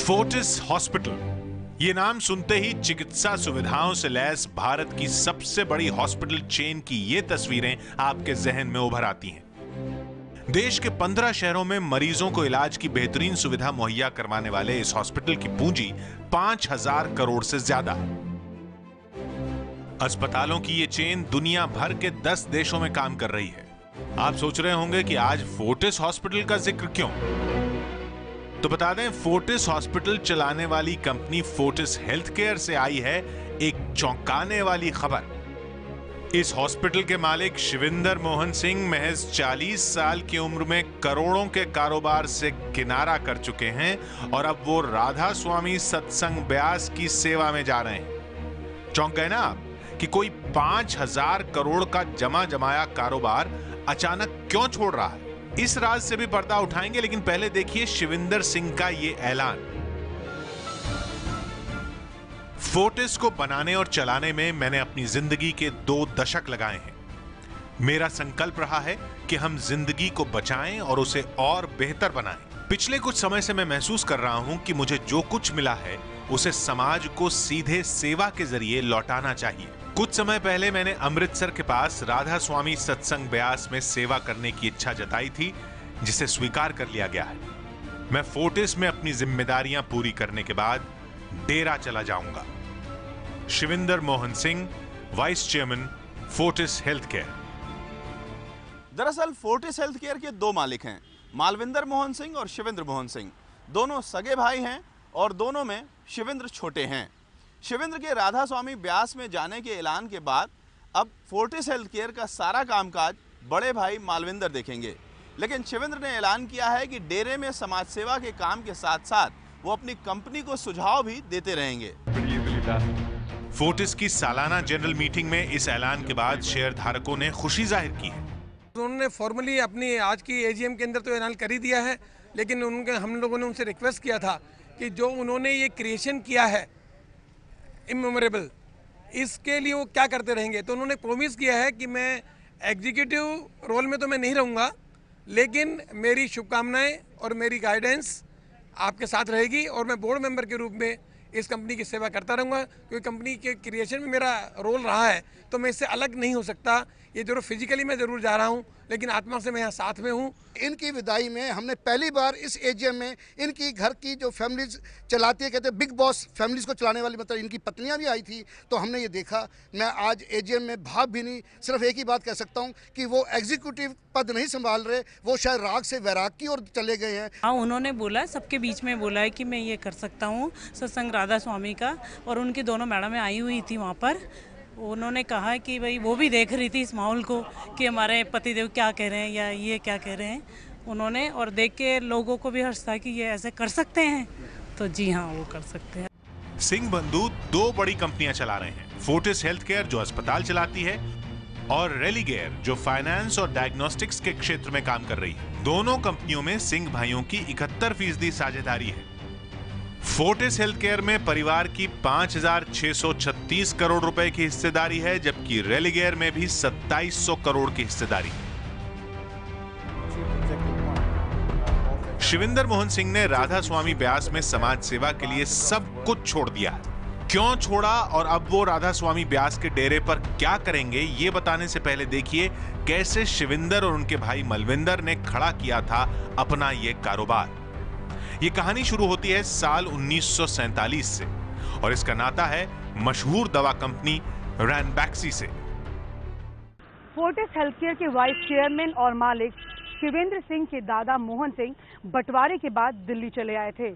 Fortis hospital, ये नाम सुनते ही चिकित्सा सुविधाओं से लैस भारत की सबसे बड़ी हॉस्पिटल चेन की ये तस्वीरें आपके जहन में उभर आती हैं। देश के 15 शहरों में मरीजों को इलाज की बेहतरीन सुविधा मुहैया करवाने वाले इस हॉस्पिटल की पूंजी 5,000 करोड़ से ज्यादा है। अस्पतालों की ये चेन दुनिया भर के 10 देशों में काम कर रही है। आप सोच रहे होंगे कि आज फोर्टिस हॉस्पिटल का जिक्र क्यों? तो बता दें, फोर्टिस हॉस्पिटल चलाने वाली कंपनी फोर्टिस हेल्थकेयर से आई है एक चौंकाने वाली खबर। इस हॉस्पिटल के मालिक शिविंदर मोहन सिंह महज 40 साल की उम्र में करोड़ों के कारोबार से किनारा कर चुके हैं और अब वो राधा स्वामी सत्संग ब्यास की सेवा में जा रहे हैं। चौंक गए ना आप कि कोई 5,000 करोड़ का जमा जमाया कारोबार अचानक क्यों छोड़ रहा है? इस राज से भी पर्दा उठाएंगे, लेकिन पहले देखिए शिविंदर सिंह का यह ऐलान। फोर्टिस को बनाने और चलाने में मैंने अपनी जिंदगी के 2 दशक लगाए हैं। मेरा संकल्प रहा है कि हम जिंदगी को बचाएं और उसे और बेहतर बनाएं। पिछले कुछ समय से मैं महसूस कर रहा हूं कि मुझे जो कुछ मिला है उसे समाज को सीधे सेवा के जरिए लौटाना चाहिए। कुछ समय पहले मैंने अमृतसर के पास राधा स्वामी सत्संग ब्यास में सेवा करने की इच्छा जताई थी, जिसे स्वीकार कर लिया गया है। मैं फोर्टिस में अपनी जिम्मेदारियां पूरी करने के बाद डेरा चला जाऊंगा। Shivinder Mohan Singh, vice chairman, Fortis healthcare. दरअसल फोर्टिस हेल्थकेयर के 2 मालिक हैं, मालविंदर मोहन सिंह और शिवेंद्र मोहन सिंह। दोनों सगे भाई हैं और दोनों में शिवेंद्र छोटे हैं। शिवेंद्र के राधा स्वामी ब्यास में जाने के ऐलान के बाद अब फोर्टिस हेल्थकेयर का सारा कामकाज बड़े भाई मालविंदर देखेंगे। लेकिन शिवेंद्र ने ऐलान किया है कि डेरे में समाज सेवा के काम के साथ साथ वो अपनी कंपनी को सुझाव भी देते रहेंगे। फोर्टिस की सालाना जनरल मीटिंग में इस ऐलान के बाद शेयर धारकों ने खुशी जाहिर की है। उन्होंने फॉर्मली अपनी आज की एजीएम के अंदर तो ऐलान कर ही दिया है, लेकिन हम लोगों ने उनसे रिक्वेस्ट किया था कि जो उन्होंने ये क्रिएशन किया है इमेमोरेबल, इसके लिए वो क्या करते रहेंगे। तो उन्होंने प्रॉमिस किया है कि मैं एग्जीक्यूटिव रोल में तो मैं नहीं रहूँगा, लेकिन मेरी शुभकामनाएं और मेरी गाइडेंस आपके साथ रहेगी और मैं बोर्ड मेंबर के रूप में इस कंपनी की सेवा करता रहूँगा, क्योंकि कंपनी के क्रिएशन में मेरा रोल रहा है, तो मैं इससे अलग नहीं हो सकता। ये जरूर फिजिकली मैं ज़रूर जा रहा हूँ, लेकिन आत्मा से मैं यहाँ साथ में हूँ। इनकी विदाई में हमने पहली बार इस एजीएम में इनकी घर की जो फैमिलीज चलाती है, कहते हैं बिग बॉस फैमिलीज को चलाने वाली, मतलब इनकी पत्नियां भी आई थी, तो हमने ये देखा। मैं आज एजीएम में भाव भी नहीं, सिर्फ एक ही बात कह सकता हूँ कि वो एग्जीक्यूटिव पद नहीं संभाल रहे, वो शायद राग से वैराग की ओर चले गए हैं। हाँ, उन्होंने बोला, सबके बीच में बोला है कि मैं ये कर सकता हूँ सत्संग राधा स्वामी का, और उनकी दोनों मैडमें आई हुई थी वहाँ पर। उन्होंने कहा कि भाई वो भी देख रही थी इस माहौल को कि हमारे पतिदेव क्या कह रहे हैं या ये क्या कह रहे हैं उन्होंने, और देख के लोगों को भी हर्ष था कि ये ऐसे कर सकते हैं। तो जी हाँ, वो कर सकते हैं। सिंह बंधु 2 बड़ी कंपनियां चला रहे हैं, फोर्टिस हेल्थकेयर जो अस्पताल चलाती है और रेलिगेयर जो फाइनेंस और डायग्नोस्टिक्स के क्षेत्र में काम कर रही है। दोनों कंपनियों में सिंह भाइयों की 71% साझेदारी है। फोर्टिस हेल्थकेयर में परिवार की 5,636 करोड़ रुपए की हिस्सेदारी है, जबकि रेलिगेयर में भी 2,700 करोड़ की हिस्सेदारी है। शिविंदर मोहन सिंह ने राधा स्वामी ब्यास में समाज सेवा के लिए सब कुछ छोड़ दिया है। क्यों छोड़ा और अब वो राधा स्वामी ब्यास के डेरे पर क्या करेंगे, ये बताने से पहले देखिए कैसे शिविंदर और उनके भाई मलविंदर ने खड़ा किया था अपना ये कारोबार। ये कहानी शुरू होती है साल 1947 से और इसका नाता है मशहूर दवा कंपनी रैनबैक्सी से। फोर्टिस हेल्थकेयर के वाइस चेयरमैन और मालिक शिवेंद्र सिंह के दादा मोहन सिंह बंटवारे के बाद दिल्ली चले आए थे।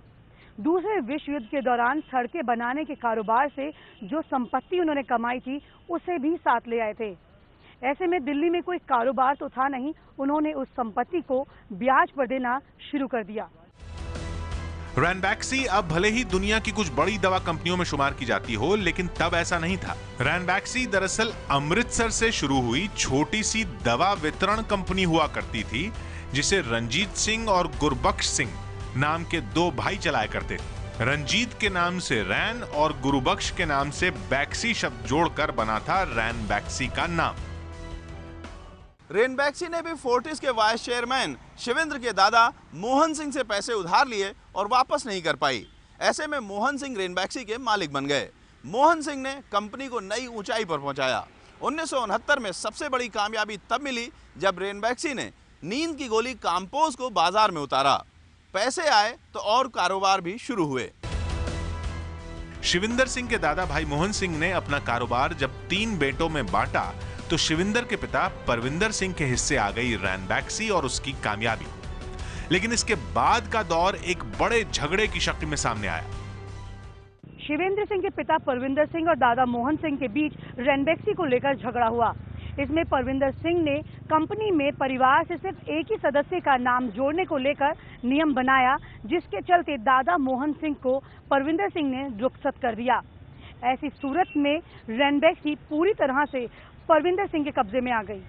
दूसरे विश्व युद्ध के दौरान सड़कें बनाने के कारोबार से जो संपत्ति उन्होंने कमाई थी उसे भी साथ ले आए थे। ऐसे में दिल्ली में कोई कारोबार तो था नहीं, उन्होंने उस संपत्ति को ब्याज पर देना शुरू कर दिया। रैनबैक्सी अब भले ही दुनिया की कुछ बड़ी दवा कंपनियों में शुमार की जाती हो, लेकिन तब ऐसा नहीं था। रैनबैक्सी दरअसल अमृतसर से शुरू हुई छोटी सी दवा वितरण कंपनी हुआ करती थी, जिसे रंजीत सिंह और गुरबख्श सिंह नाम के 2 भाई चलाया करते थे। रंजीत के नाम से रैन और गुरुबख्श के नाम से बैक्सी शब्द जोड़कर बना था रैनबैक्सी का नाम। रैनबैक्सी ने भी फोर्टिस के वाइस चेयरमैन शिवेंद्र के दादा मोहन सिंह से पैसे उधार लिए और वापस नहीं कर पाई। ऐसे में मोहन सिंह रेनबैक्सी के मालिक बन गए। मोहन सिंह ने कंपनी को नई ऊंचाई पर पहुंचाया। 1969 में सबसे बड़ी कामयाबी तब मिली जब रेनबैक्सी ने नींद की गोली काम्पोज को बाजार में उतारा। पैसे आए तो और कारोबार भी शुरू हुए। शिविंदर सिंह के दादा भाई मोहन सिंह ने अपना कारोबार जब 3 बेटों में बांटा तो शिविंदर के पिता परविंदर सिंह के हिस्से आ गई रेनबैक्सी और उसकी कामयाबी। लेकिन इसके बाद का दौर एक बड़े झगड़े की शक्ल में सामने आया। शिवेंद्र सिंह के पिता परविंदर सिंह और दादा मोहन सिंह के बीच रेनबैक्सी को लेकर झगड़ा हुआ। इसमें परविंदर सिंह ने कंपनी में परिवार से सिर्फ एक ही सदस्य का नाम जोड़ने को लेकर नियम बनाया, जिसके चलते दादा मोहन सिंह को परविंदर सिंह ने रुखसत कर दिया। ऐसी सूरत में रेनबैक्सी पूरी तरह से परविंदर सिंह के कब्जे में आ गई।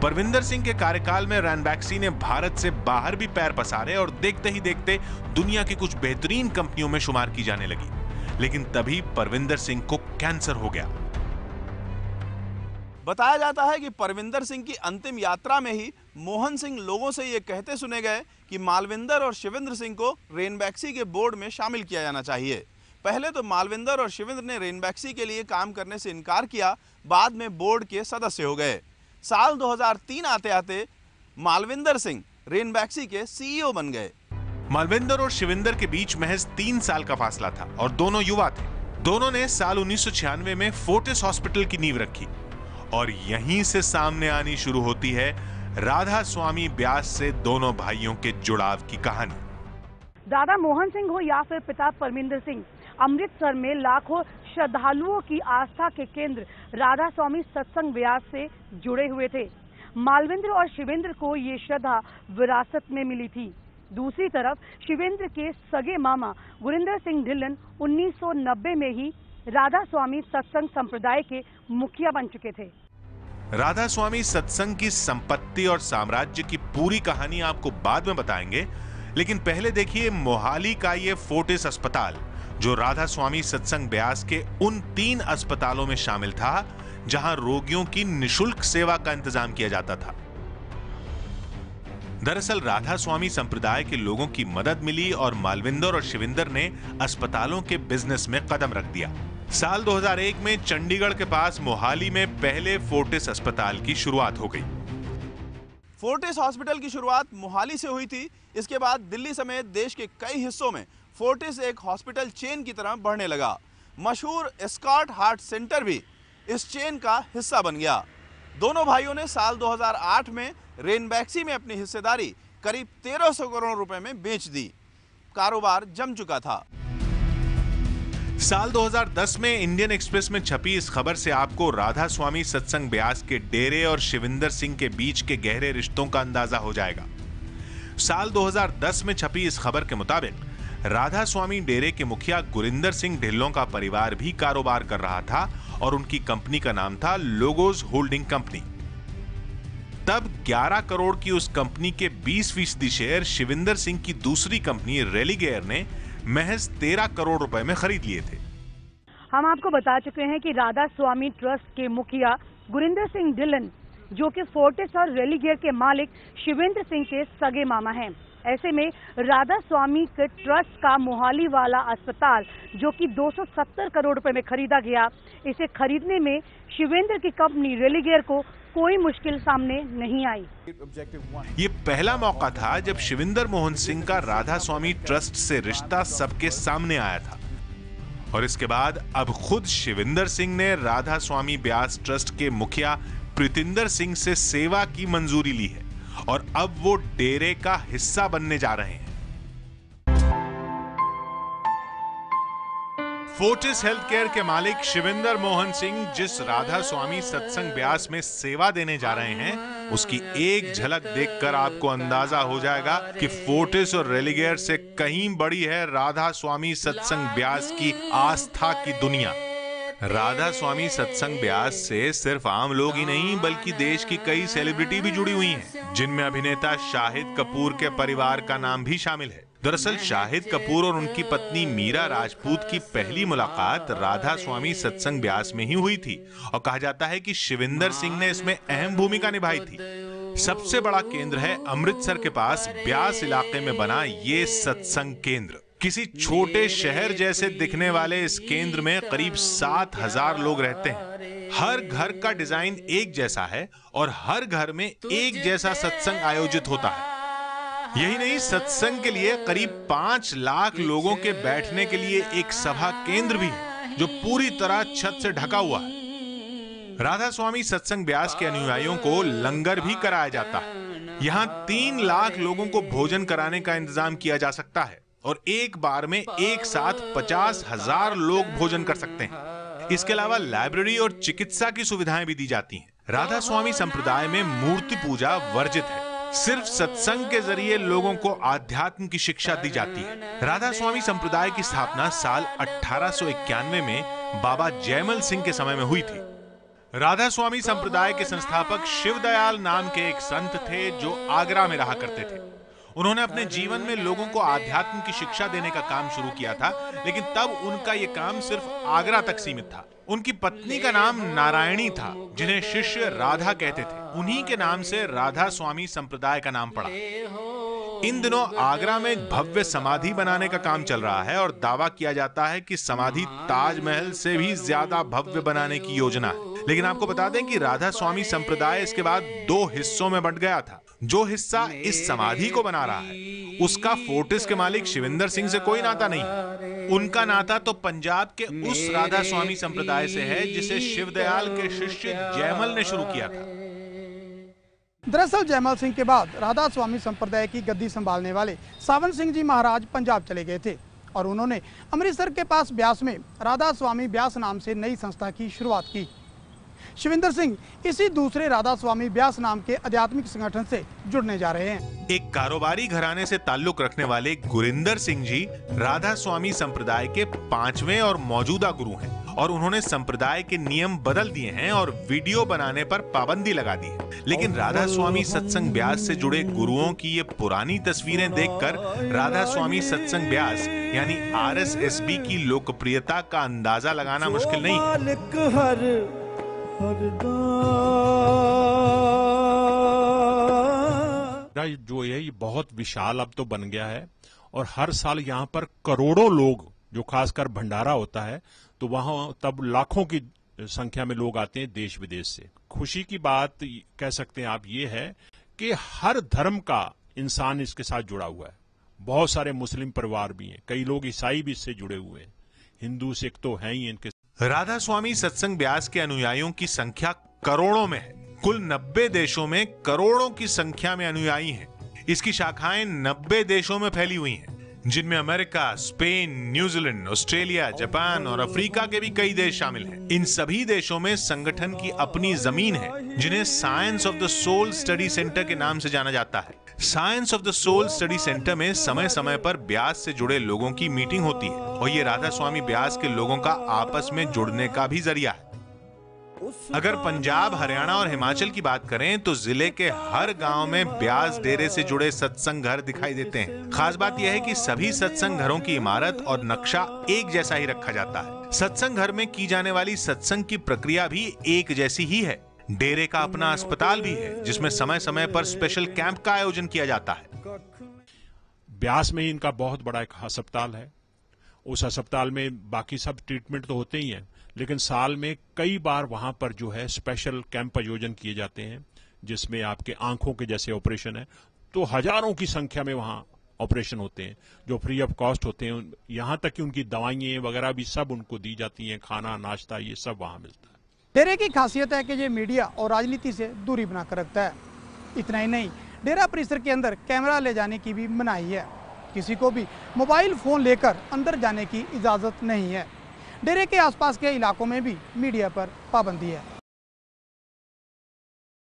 परविंदर सिंह के कार्यकाल में रेनबैक्सी ने भारत से बाहर भी पैर पसारे और देखते ही देखते दुनिया की कुछ बेहतरीन कंपनियों में शुमार की जाने लगी। लेकिन तभी परविंदर सिंह को कैंसर हो गया। बताया जाता है कि परविंदर सिंह की अंतिम यात्रा में ही मोहन सिंह लोगों से ये कहते सुने गए कि मालविंदर और शिवेंद्र सिंह को रेनबैक्सी के बोर्ड में शामिल किया जाना चाहिए। पहले तो मालविंदर और शिवेंद्र ने रेनबैक्सी के लिए काम करने से इनकार किया, बाद में बोर्ड के सदस्य हो गए। साल 2003 आते आते मालविंदर सिंह रेनबैक्सी के सीईओ बन गए। मालविंदर और शिविंदर के बीच महज 3 साल का फासला था और दोनों युवा थे। दोनों ने साल 1996 में फोर्टिस हॉस्पिटल की नींव रखी और यहीं से सामने आनी शुरू होती है राधा स्वामी ब्यास से दोनों भाइयों के जुड़ाव की कहानी। दादा मोहन सिंह हो या फिर पिता परमिंदर सिंह, अमृतसर में लाखों श्रद्धालुओं की आस्था के केंद्र राधा स्वामी सत्संग ब्यास से जुड़े हुए थे। मालविंद्र और शिवेंद्र को ये श्रद्धा विरासत में मिली थी। दूसरी तरफ शिवेंद्र के सगे मामा गुरिंदर सिंह ढिल्लन 1990 में ही राधा स्वामी सत्संग संप्रदाय के मुखिया बन चुके थे। राधा स्वामी सत्संग की संपत्ति और साम्राज्य की पूरी कहानी आपको बाद में बताएंगे, लेकिन पहले देखिए मोहाली का ये फोर्टिस अस्पताल, जो राधा स्वामी सत्संग ब्यास के उन 3 अस्पतालों में शामिल था जहां रोगियों की निशुल्क सेवा का इंतजाम किया जाता था। दरअसल राधा स्वामी संप्रदाय के लोगों की मदद मिली और मालविंदर और शिविंदर ने अस्पतालों के बिजनेस में कदम रख दिया। साल 2001 में चंडीगढ़ के पास मोहाली में पहले फोर्टिस अस्पताल की शुरुआत हो गई। फोर्टिस हॉस्पिटल की शुरुआत मोहाली से हुई थी। इसके बाद दिल्ली समेत देश के कई हिस्सों में फोर्टिस एक हॉस्पिटल चेन की तरह बढ़ने लगा। मशहूर स्कॉट हार्ट सेंटर भी इस चेन का हिस्सा बन गया। दोनों भाइयों ने साल 2008 में रेनबैक्सी में अपनी हिस्सेदारी करीब 1300 करोड़ रुपए में बेच दी। कारोबार जम चुका था। साल 2010 में इंडियन एक्सप्रेस में छपी इस खबर से आपको राधा स्वामी सत्संग ब्यास के डेरे और शिविंदर सिंह के बीच के गहरे रिश्तों का अंदाजा हो जाएगा। साल 2010 में छपी इस खबर के मुताबिक राधा स्वामी डेरे के मुखिया गुरिंदर सिंह ढिल्लों का परिवार भी कारोबार कर रहा था और उनकी कंपनी का नाम था लोगोस होल्डिंग कंपनी। तब 11 करोड़ की उस कंपनी के 20% शेयर शिविंदर सिंह की दूसरी कंपनी रेलीगेयर ने महज 13 करोड़ रुपए में खरीद लिए थे। हम आपको बता चुके हैं कि राधा स्वामी ट्रस्ट के मुखिया गुरिंदर सिंह ढिल्लन, जो कि फोर्टिस और रेलीगेयर के मालिक शिवेंद्र सिंह के सगे मामा हैं। ऐसे में राधा स्वामी के ट्रस्ट का मोहाली वाला अस्पताल, जो कि 270 करोड़ रुपए में खरीदा गया, इसे खरीदने में शिवेंद्र की कंपनी रेलीगेयर को कोई मुश्किल सामने नहीं आई। ये पहला मौका था जब शिविंदर मोहन सिंह का राधा स्वामी ट्रस्ट से रिश्ता सबके सामने आया था और इसके बाद अब खुद शिविंदर सिंह ने राधा स्वामी ब्यास ट्रस्ट के मुखिया प्रीतिंदर सिंह से सेवा की मंजूरी ली है और अब वो डेरे का हिस्सा बनने जा रहे हैं। फोर्टिस हेल्थ केयर के मालिक शिविंदर मोहन सिंह जिस राधा स्वामी सत्संग ब्यास में सेवा देने जा रहे हैं, उसकी एक झलक देखकर आपको अंदाजा हो जाएगा कि फोर्टिस और रेलीगेयर से कहीं बड़ी है राधा स्वामी सत्संग ब्यास की आस्था की दुनिया। राधा स्वामी सत्संग ब्यास से सिर्फ आम लोग ही नहीं बल्कि देश की कई सेलिब्रिटी भी जुड़ी हुई हैं, जिनमें अभिनेता शाहिद कपूर के परिवार का नाम भी शामिल है। दरअसल शाहिद कपूर और उनकी पत्नी मीरा राजपूत की पहली मुलाकात राधा स्वामी सत्संग ब्यास में ही हुई थी और कहा जाता है कि शिविंदर सिंह ने इसमें अहम भूमिका निभाई थी। सबसे बड़ा केंद्र है अमृतसर के पास ब्यास इलाके में बना ये सत्संग केंद्र। किसी छोटे शहर जैसे दिखने वाले इस केंद्र में करीब 7,000 लोग रहते हैं। हर घर का डिजाइन एक जैसा है और हर घर में एक जैसा सत्संग आयोजित होता है। यही नहीं, सत्संग के लिए करीब 5 लाख लोगों के बैठने के लिए एक सभा केंद्र भी है जो पूरी तरह छत से ढका हुआ है। राधा स्वामी सत्संग ब्यास के अनुयायियों को लंगर भी कराया जाता है। यहाँ 3 लाख लोगों को भोजन कराने का इंतजाम किया जा सकता है और एक बार में एक साथ 50,000 लोग भोजन कर सकते हैं। इसके अलावा लाइब्रेरी और चिकित्सा की सुविधाएं भी दी जाती हैं। राधा स्वामी संप्रदाय में मूर्ति पूजा वर्जित है। सिर्फ सत्संग के जरिए लोगों को आध्यात्म की शिक्षा दी जाती है। राधा स्वामी संप्रदाय की स्थापना साल 1891 में बाबा जयमल सिंह के समय में हुई थी। राधा स्वामी संप्रदाय के संस्थापक शिवदयाल नाम के एक संत थे जो आगरा में रहा करते थे। उन्होंने अपने जीवन में लोगों को आध्यात्म की शिक्षा देने का काम शुरू किया था, लेकिन तब उनका यह काम सिर्फ आगरा तक सीमित था। उनकी पत्नी का नाम नारायणी था, जिन्हें शिष्य राधा कहते थे। उन्हीं के नाम से राधा स्वामी संप्रदाय का नाम पड़ा। इन दिनों आगरा में भव्य समाधि बनाने का काम चल रहा है और दावा किया जाता है कि समाधि ताजमहल से भी ज्यादा भव्य बनाने की योजना है। लेकिन आपको बता दें कि राधा स्वामी संप्रदाय इसके बाद 2 हिस्सों में बंट गया था। जो हिस्सा इस समाधि को बना रहा है उसका फोर्टिस के मालिक शिविंदर सिंह से कोई नाता नहीं। उनका नाता तो पंजाब के उस राधा स्वामी संप्रदाय से है जिसे शिवदयाल के शिष्य जयमल ने शुरू किया था। दरअसल जयमल सिंह के बाद राधा स्वामी संप्रदाय की गद्दी संभालने वाले सावन सिंह जी महाराज पंजाब चले गए थे और उन्होंने अमृतसर के पास ब्यास में राधा स्वामी ब्यास नाम से नई संस्था की शुरुआत की। शिविंदर सिंह इसी दूसरे राधा स्वामी ब्यास नाम के आध्यात्मिक संगठन से जुड़ने जा रहे हैं। एक कारोबारी घराने से ताल्लुक रखने वाले गुरिंदर सिंह जी राधा स्वामी संप्रदाय के 5वें और मौजूदा गुरु हैं और उन्होंने संप्रदाय के नियम बदल दिए हैं और वीडियो बनाने पर पाबंदी लगा दी है। लेकिन राधा स्वामी सत्संग ब्यास से जुड़े गुरुओं की ये पुरानी तस्वीरें देखकर राधा स्वामी सत्संग ब्यास यानी RSSB की लोकप्रियता का अंदाजा लगाना मुश्किल नहीं है। जो है ये बहुत विशाल अब तो बन गया है और हर साल यहाँ पर करोड़ों लोग, जो खासकर भंडारा होता है तो वहां तब लाखों की संख्या में लोग आते हैं देश विदेश से। खुशी की बात कह सकते हैं आप ये है कि हर धर्म का इंसान इसके साथ जुड़ा हुआ है। बहुत सारे मुस्लिम परिवार भी हैं, कई लोग ईसाई भी इससे जुड़े हुए हैं, हिंदू सिख तो हैं ही इनके। राधा स्वामी सत्संग ब्यास के अनुयायियों की संख्या करोड़ों में है। कुल 90 देशों में करोड़ों की संख्या में अनुयायी हैं। इसकी शाखाएं 90 देशों में फैली हुई हैं, जिनमें America, Spain, New Zealand, Australia, Japan और अफ्रीका के भी कई देश शामिल हैं। इन सभी देशों में संगठन की अपनी जमीन है, जिन्हें science of the soul study centre के नाम से जाना जाता है। Science of the soul study centre में समय समय पर ब्यास से जुड़े लोगों की मीटिंग होती है और ये राधा स्वामी ब्यास के लोगों का आपस में जुड़ने का भी जरिया है। अगर पंजाब, हरियाणा और हिमाचल की बात करें तो जिले के हर गांव में ब्यास डेरे से जुड़े सत्संग घर दिखाई देते हैं। खास बात यह है कि सभी सत्संग घरों की इमारत और नक्शा एक जैसा ही रखा जाता है। सत्संग घर में की जाने वाली सत्संग की प्रक्रिया भी एक जैसी ही है। डेरे का अपना अस्पताल भी है, जिसमें समय समय पर स्पेशल कैंप का आयोजन किया जाता है। ब्यास में इनका बहुत बड़ा एक अस्पताल है। उस अस्पताल में बाकी सब ट्रीटमेंट तो होते ही हैं, लेकिन साल में कई बार वहां पर जो है स्पेशल कैंप आयोजन किए जाते हैं, जिसमें आपके आंखों के जैसे ऑपरेशन है, तो हजारों की संख्या में वहां ऑपरेशन होते हैं जो फ्री ऑफ कॉस्ट होते हैं। यहां तक कि उनकी दवाइयां वगैरह भी सब उनको दी जाती हैं, खाना नाश्ता ये सब वहां मिलता है। डेरे की खासियत है कि ये मीडिया और राजनीति से दूरी बनाकर रखता है। इतना ही नहीं, डेरा परिसर के अंदर कैमरा ले जाने की भी मनाही है। किसी को भी मोबाइल फोन लेकर अंदर जाने की इजाजत नहीं है। डेरे के आसपास के इलाकों में भी मीडिया पर पाबंदी है।